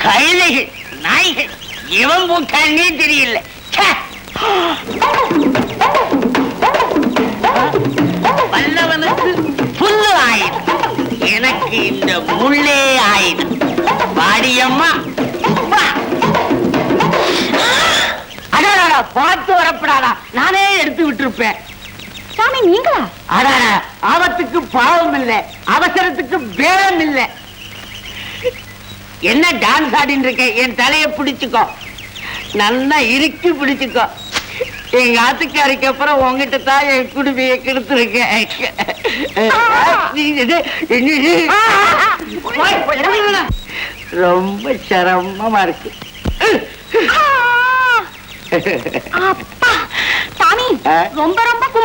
கழுதைகள் நாய்கள் இவன் கண்ணே தெரியல. வல்லவனுக்கு புல்லு ஆயுதம், எனக்கு இந்த முள்ளே ஆயுதம். வாடியம்மா அடாடா, பார்த்து வரப்படாதா, நானே எடுத்து விட்டுருப்பேன். சாமி நீங்களா? அடாடா, ஆபத்துக்கு பாவம் இல்லை, அவசரத்துக்கு பேரம் இல்லை. என்ன டான்ஸ் ஆடின்னு இருக்க? என் தலையை பிடிச்சுக்கோ, நல்லா இறுக்கி பிடிச்சுக்கோ. எங்க ஆத்துக்காரிக்கு அப்புறம் உங்ககிட்ட தான் என் குடுமையை கெடுத்துருக்கேன். ரொம்ப சிரமமா இருக்கு. சாமி ரொம்ப ரொம்ப